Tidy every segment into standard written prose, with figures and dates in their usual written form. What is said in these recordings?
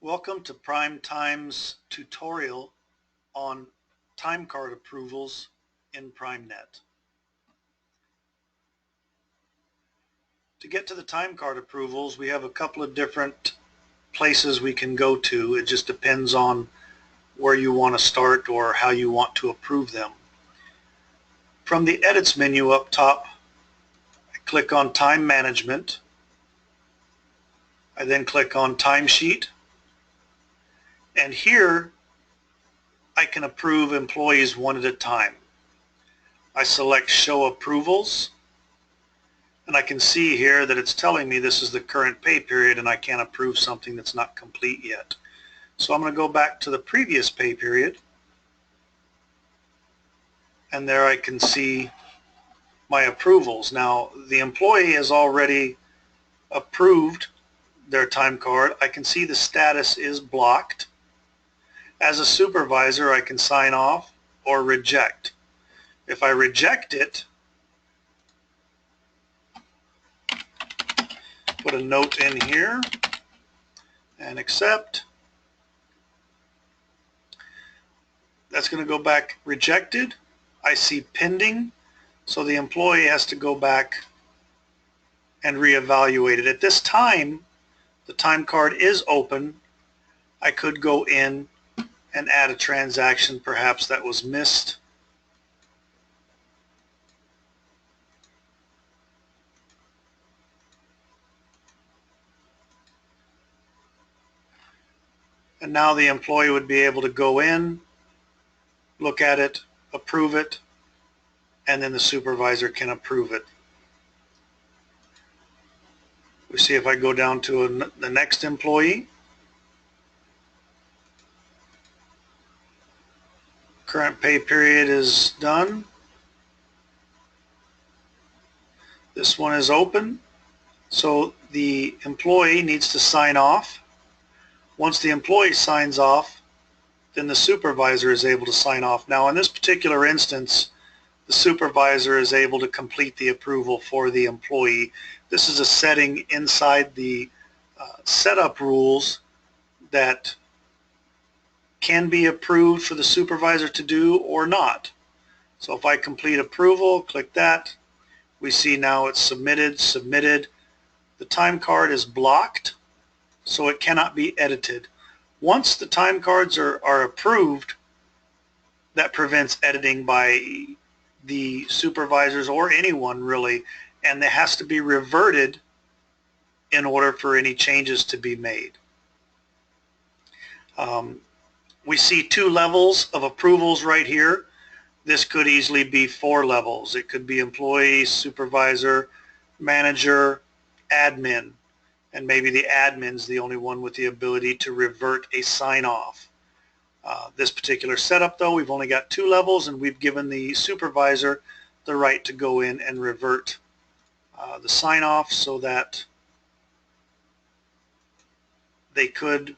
Welcome to PrimeTime's tutorial on time card approvals in PrimeNet. To get to the time card approvals, we have a couple of different places we can go to. It just depends on where you want to start or how you want to approve them. From the Edits menu up top, I click on Time Management. I then click on Timesheet. And here I can approve employees one at a time. I select Show Approvals, and I can see here that it's telling me this is the current pay period and I can't approve something that's not complete yet. So I'm going to go back to the previous pay period, and there I can see my approvals. Now the employee has already approved their time card. I can see the status is blocked. As a supervisor, I can sign off or reject. If I reject it, put a note in here and accept. That's going to go back rejected. I see pending, so the employee has to go back and reevaluate it. At this time, the time card is open. I could go in and add a transaction perhaps that was missed. And now the employee would be able to go in, look at it, approve it, and then the supervisor can approve it. We see if I go down to the next employee, current pay period is done. This one is open, so the employee needs to sign off. Once the employee signs off, then the supervisor is able to sign off. Now in this particular instance, the supervisor is able to complete the approval for the employee. This is a setting inside the setup rules that can be approved for the supervisor to do or not. So if I complete approval, click that, we see now it's submitted. The time card is blocked, so it cannot be edited. Once the time cards are approved, that prevents editing by the supervisors or anyone really, and it has to be reverted in order for any changes to be made. We see 2 levels of approvals right here. This could easily be 4 levels. It could be employee, supervisor, manager, admin, and maybe the admin's the only one with the ability to revert a sign-off. This particular setup though, we've only got 2 levels, and we've given the supervisor the right to go in and revert the sign-off so that they could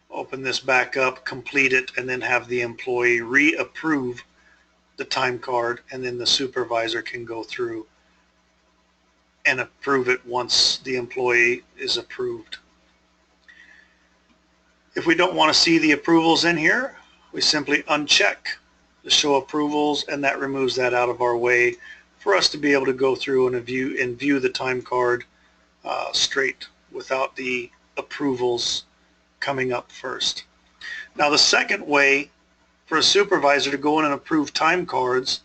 open this back up, complete it, and then have the employee reapprove the time card, and then the supervisor can go through and approve it once the employee is approved. If we don't want to see the approvals in here, we simply uncheck the show approvals, and that removes that out of our way for us to be able to go through and view the time card straight without the approvals coming up first. Now the second way for a supervisor to go in and approve time cards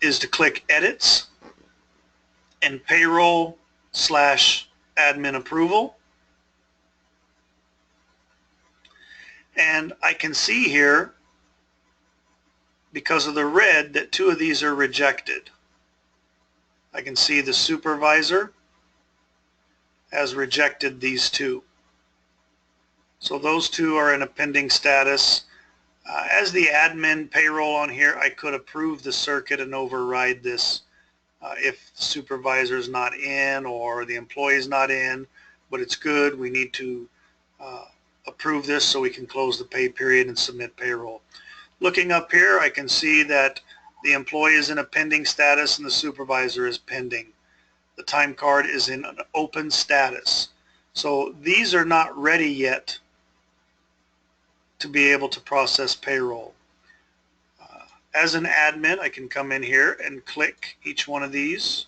is to click Edits and Payroll/Admin Approval. And I can see here, because of the red, that 2 of these are rejected. I can see the supervisor has rejected these 2. So those 2 are in a pending status. As the admin payroll on here, I could approve the circuit and override this if the supervisor is not in or the employee is not in, but it's good. We need to approve this so we can close the pay period and submit payroll. Looking up here, I can see that the employee is in a pending status and the supervisor is pending. the time card is in an open status. So these are not ready yet to be able to process payroll. As an admin, I can come in here and click each one of these.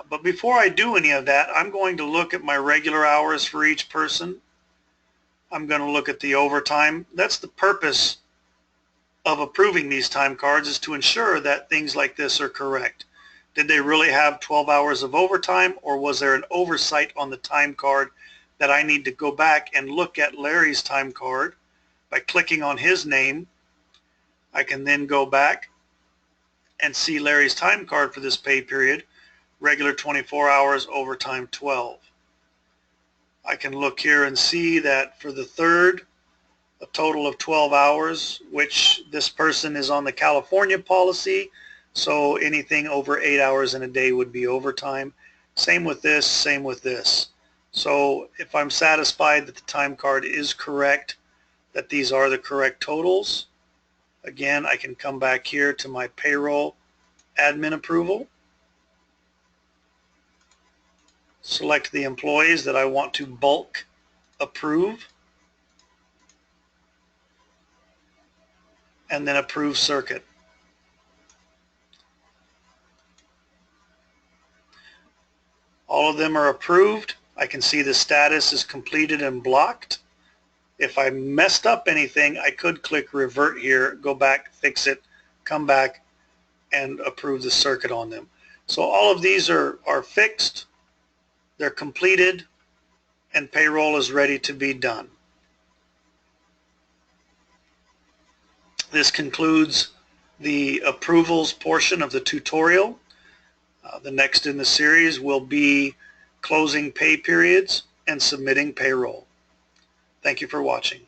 But before I do any of that, I'm going to look at my regular hours for each person. I'm going to look at the overtime. That's the purpose of approving these time cards, is to ensure that things like this are correct. Did they really have 12 hours of overtime, or was there an oversight on the time card that I need to go back and look at Larry's time card by clicking on his name? I can then go back and see Larry's time card for this pay period, regular 24 hours, overtime 12. I can look here and see that for the third, a total of 12 hours, which this person is on the California policy, so anything over 8 hours in a day would be overtime. Same with this, same with this. So if I'm satisfied that the time card is correct, that these are the correct totals, again, I can come back here to my payroll admin approval, select the employees that I want to bulk approve, and then approve circuit. All of them are approved. I can see the status is completed and blocked. If I messed up anything, I could click revert here, go back, fix it, come back, and approve the circuit on them. So all of these are fixed, they're completed, and payroll is ready to be done. This concludes the approvals portion of the tutorial. The next in the series will be closing pay periods and submitting payroll. Thank you for watching.